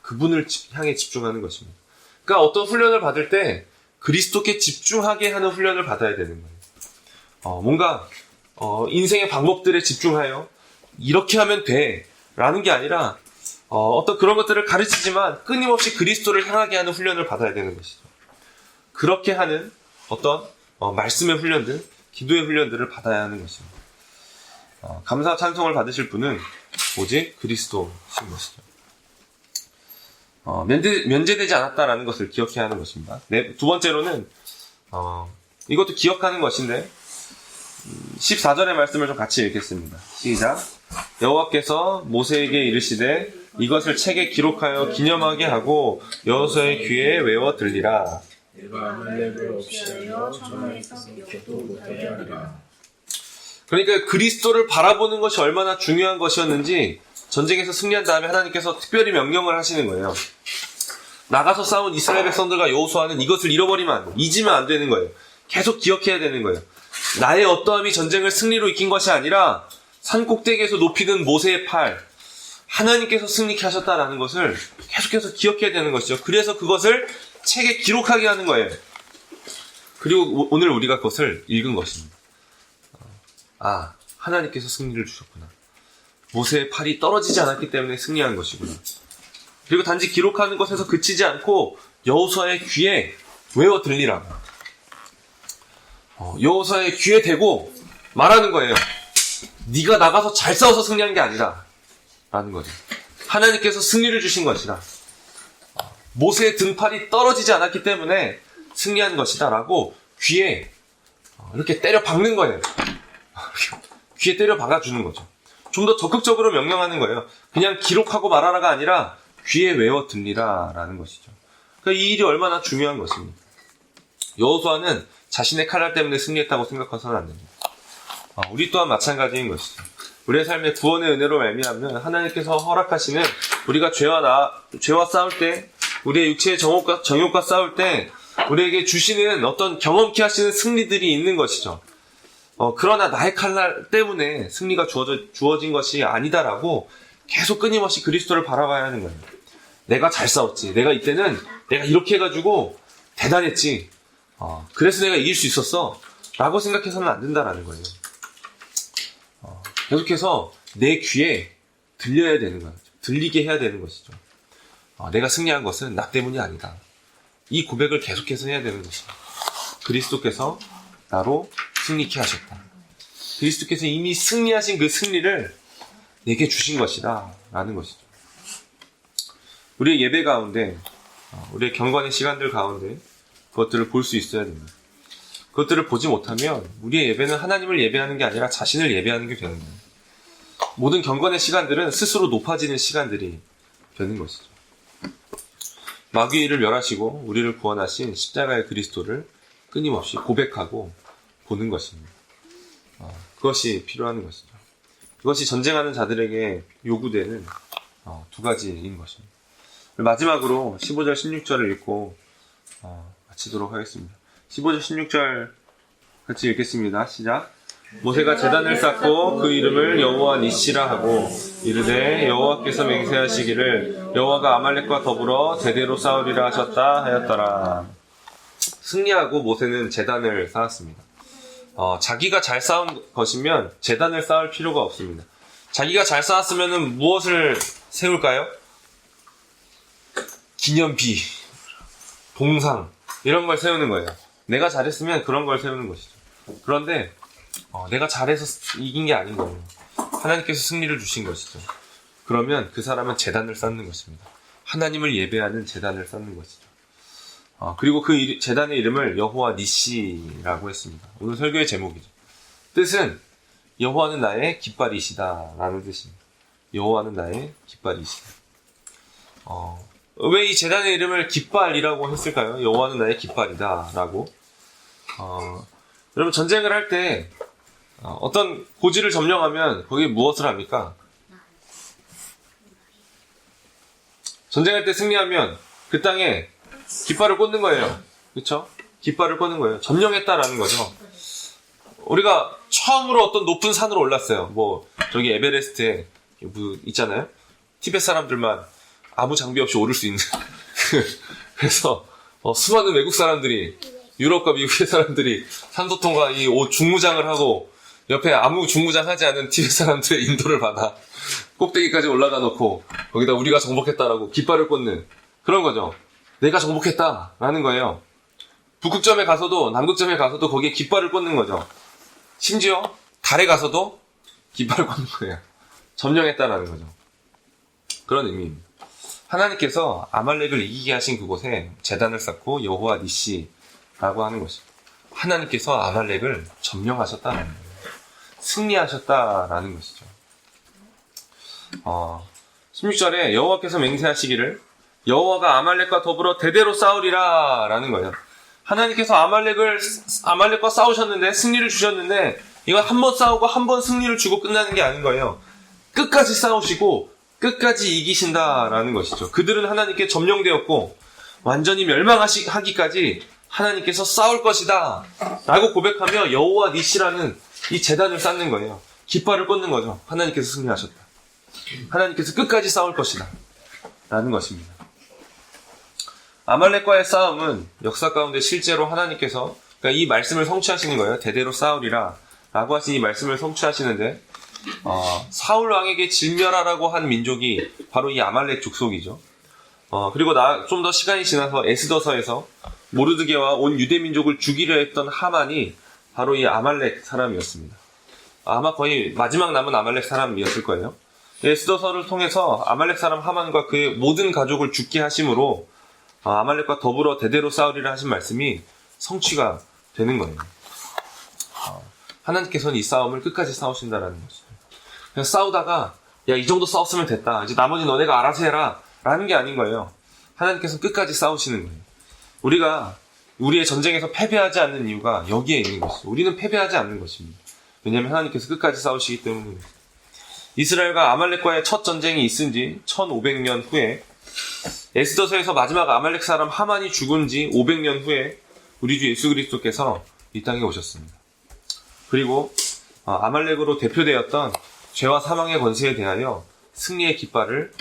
그분을 향해 집중하는 것입니다. 그러니까 어떤 훈련을 받을 때 그리스도께 집중하게 하는 훈련을 받아야 되는 거예요. 뭔가 인생의 방법들에 집중하여 이렇게 하면 돼 라는 게 아니라 어떤 그런 것들을 가르치지만 끊임없이 그리스도를 향하게 하는 훈련을 받아야 되는 것이죠. 그렇게 하는 어떤 말씀의 훈련들, 기도의 훈련들을 받아야 하는 것입니다. 감사 찬송을 받으실 분은 오직 그리스도신 것이죠. 면제되지 않았다라는 것을 기억해야 하는 것입니다. 두 번째로는 이것도 기억하는 것인데 14절의 말씀을 좀 같이 읽겠습니다. 시작. 여호와께서 모세에게 이르시되 이것을 책에 기록하여 기념하게 하고 여호수아의 귀에 외워 들리라. 내가 아말렉을 없이하여 천하에서 기억도 못하게 하리라. 그러니까 그리스도를 바라보는 것이 얼마나 중요한 것이었는지 전쟁에서 승리한 다음에 하나님께서 특별히 명령을 하시는 거예요. 나가서 싸운 이스라엘 백성들과 여호수아는 이것을 잃어버리면 안 돼. 잊으면 안 되는 거예요. 계속 기억해야 되는 거예요. 나의 어떠함이 전쟁을 승리로 이긴 것이 아니라 산 꼭대기에서 높이는 모세의 팔, 하나님께서 승리케 하셨다라는 것을 계속해서 기억해야 되는 것이죠. 그래서 그것을 책에 기록하게 하는 거예요. 그리고 오늘 우리가 그것을 읽은 것입니다. 하나님께서 승리를 주셨구나. 모세의 팔이 떨어지지 않았기 때문에 승리한 것이구나. 그리고 단지 기록하는 것에서 그치지 않고 여호수아의 귀에 외워 들리라고. 여호수아의 귀에 대고 말하는 거예요. 네가 나가서 잘 싸워서 승리한 게 아니라 라는 거죠. 하나님께서 승리를 주신 것이다. 모세의 등팔이 떨어지지 않았기 때문에 승리한 것이다 라고 귀에 이렇게 때려 박는 거예요. 귀에 때려 박아주는 거죠. 좀 더 적극적으로 명령하는 거예요. 그냥 기록하고 말하라가 아니라 귀에 외워 듣니라 라는 것이죠. 그러니까 이 일이 얼마나 중요한 것입니까? 여호수아는 자신의 칼날 때문에 승리했다고 생각해서는 안 됩니다. 우리 또한 마찬가지인 것이죠. 우리의 삶에 구원의 은혜로 말미암는 하나님께서 허락하시는 우리가 죄와 싸울 때, 우리의 육체의 정욕과 싸울 때 우리에게 주시는 어떤 경험케 하시는 승리들이 있는 것이죠. 그러나 나의 칼날 때문에 승리가 주어진 것이 아니다라고 계속 끊임없이 그리스도를 바라봐야 하는 거예요. 내가 잘 싸웠지. 내가 이때는 내가 이렇게 해가지고 대단했지. 그래서 내가 이길 수 있었어. 라고 생각해서는 안 된다라는 거예요. 계속해서 내 귀에 들려야 되는 거예요. 들리게 해야 되는 것이죠. 내가 승리한 것은 나 때문이 아니다. 이 고백을 계속해서 해야 되는 것입니다. 그리스도께서 나로 승리케 하셨다. 그리스도께서 이미 승리하신 그 승리를 내게 주신 것이다. 라는 것이죠. 우리의 예배 가운데, 우리의 경건의 시간들 가운데 그것들을 볼 수 있어야 됩니다. 그것들을 보지 못하면 우리의 예배는 하나님을 예배하는 게 아니라 자신을 예배하는 게 되는 거예요. 모든 경건의 시간들은 스스로 높아지는 시간들이 되는 것이죠. 마귀를 멸하시고 우리를 구원하신 십자가의 그리스도를 끊임없이 고백하고 보는 것입니다. 그것이 필요한 것이죠. 그것이 전쟁하는 자들에게 요구되는 두 가지인 것입니다. 마지막으로 15절 16절을 읽고 마치도록 하겠습니다. 15절 16절 같이 읽겠습니다. 시작. 모세가 제단을 쌓고 그 이름을 여호와 니시라 하고 이르되 여호와께서 맹세하시기를 여호와가 아말렉과 더불어 대대로 싸우리라 하셨다 하였더라. 승리하고 모세는 제단을 쌓았습니다. 자기가 잘 쌓은 것이면 제단을 쌓을 필요가 없습니다. 자기가 잘 쌓았으면 무엇을 세울까요? 기념비, 동상 이런 걸 세우는 거예요. 내가 잘했으면 그런 걸 세우는 것이죠. 그런데 내가 잘해서 이긴 게 아닌 거예요. 하나님께서 승리를 주신 것이죠. 그러면 그 사람은 제단을 쌓는 것입니다. 하나님을 예배하는 제단을 쌓는 것이죠. 그리고 그 제단의 이름을 여호와 니시라고 했습니다. 오늘 설교의 제목이죠. 뜻은 여호와는 나의 깃발이시다 라는 뜻입니다. 여호와는 나의 깃발이시다. 왜 이 제단의 이름을 깃발이라고 했을까요? 여호와는 나의 깃발이다 라고. 여러분 전쟁을 할 때 어떤 고지를 점령하면 거기에 무엇을 합니까? 전쟁할 때 승리하면 그 땅에 깃발을 꽂는 거예요. 그렇죠? 깃발을 꽂는 거예요. 점령했다라는 거죠. 우리가 처음으로 어떤 높은 산으로 올랐어요. 뭐 저기 에베레스트에 있잖아요. 티벳 사람들만 아무 장비 없이 오를 수 있는. 그래서 수많은 외국 사람들이, 유럽과 미국의 사람들이 산소통과 이 중무장을 하고 옆에 아무 중무장 하지 않은 티벳 사람들의 인도를 받아 꼭대기까지 올라가 놓고 거기다 우리가 정복했다라고 깃발을 꽂는 그런 거죠. 내가 정복했다라는 거예요. 북극점에 가서도 남극점에 가서도 거기에 깃발을 꽂는 거죠. 심지어 달에 가서도 깃발을 꽂는 거예요. 점령했다라는 거죠. 그런 의미입니다. 하나님께서 아말렉을 이기게 하신 그곳에 제단을 쌓고 여호와 니시라고 하는 것입니다. 하나님께서 아말렉을 점령하셨다는 거예요. 승리하셨다라는 것이죠. 16절에 여호와께서 맹세하시기를 여호와가 아말렉과 더불어 대대로 싸우리라 라는 거예요. 하나님께서 아말렉과 싸우셨는데 승리를 주셨는데 이건 한 번 싸우고 한 번 승리를 주고 끝나는 게 아닌 거예요. 끝까지 싸우시고 끝까지 이기신다라는 것이죠. 그들은 하나님께 점령되었고 완전히 멸망하기까지 하나님께서 싸울 것이다 라고 고백하며 여호와 니시라는 이 제단을 쌓는 거예요. 깃발을 꽂는 거죠. 하나님께서 승리하셨다. 하나님께서 끝까지 싸울 것이다 라는 것입니다. 아말렉과의 싸움은 역사 가운데 실제로 하나님께서 그러니까 이 말씀을 성취하시는 거예요. 대대로 싸우리라 라고 하신 이 말씀을 성취하시는데 사울 왕에게 진멸하라고 한 민족이 바로 이 아말렉 족속이죠. 그리고 좀 더 시간이 지나서 에스더서에서 모르드게와 온 유대 민족을 죽이려 했던 하만이 바로 이 아말렉 사람이었습니다. 아마 거의 마지막 남은 아말렉 사람이었을 거예요. 에스더서를 통해서 아말렉 사람 하만과 그의 모든 가족을 죽게 하심으로 아말렉과 더불어 대대로 싸우리라 하신 말씀이 성취가 되는 거예요. 하나님께서는 이 싸움을 끝까지 싸우신다라는 것이죠. 그냥 싸우다가 야, 이 정도 싸웠으면 됐다. 이제 나머지 너네가 알아서 해라. 라는 게 아닌 거예요. 하나님께서는 끝까지 싸우시는 거예요. 우리가 우리의 전쟁에서 패배하지 않는 이유가 여기에 있는 것이죠. 우리는 패배하지 않는 것입니다. 왜냐하면 하나님께서 끝까지 싸우시기 때문입니다. 이스라엘과 아말렉과의 첫 전쟁이 있은 지 1500년 후에 에스더서에서 마지막 아말렉 사람 하만이 죽은 지 500년 후에 우리 주 예수 그리스도께서 이 땅에 오셨습니다. 그리고 아말렉으로 대표되었던 죄와 사망의 권세에 대하여 승리의 깃발을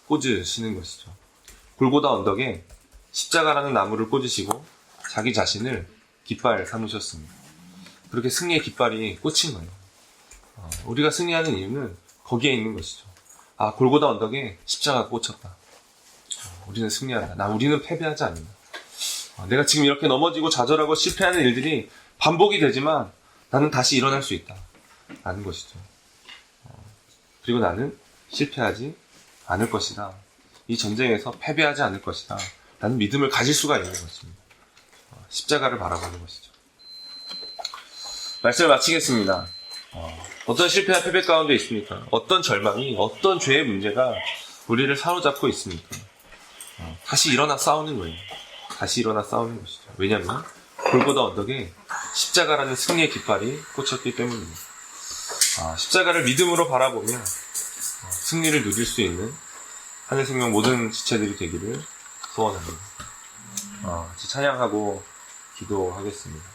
꽂으시는 것이죠. 골고다 언덕에 십자가라는 나무를 꽂으시고 자기 자신을 깃발 삼으셨습니다. 그렇게 승리의 깃발이 꽂힌 거예요. 우리가 승리하는 이유는 거기에 있는 것이죠. 골고다 언덕에 십자가가 꽂혔다. 우리는 승리한다. 우리는 패배하지 않는다. 내가 지금 이렇게 넘어지고 좌절하고 실패하는 일들이 반복이 되지만 나는 다시 일어날 수 있다. 라는 것이죠. 그리고 나는 실패하지 않을 것이다. 이 전쟁에서 패배하지 않을 것이다. 라는 믿음을 가질 수가 있는 것입니다. 십자가를 바라보는 것이죠. 말씀을 마치겠습니다. 어떤 실패와 패배 가운데 있습니까? 어떤 절망이, 어떤 죄의 문제가 우리를 사로잡고 있습니까? 다시 일어나 싸우는 거예요. 다시 일어나 싸우는 것이죠. 왜냐하면 골고다 언덕에 십자가라는 승리의 깃발이 꽂혔기 때문입니다. 십자가를 믿음으로 바라보며 승리를 누릴 수 있는 하늘생명 모든 지체들이 되기를 소원합니다. 찬양하고 기도하겠습니다.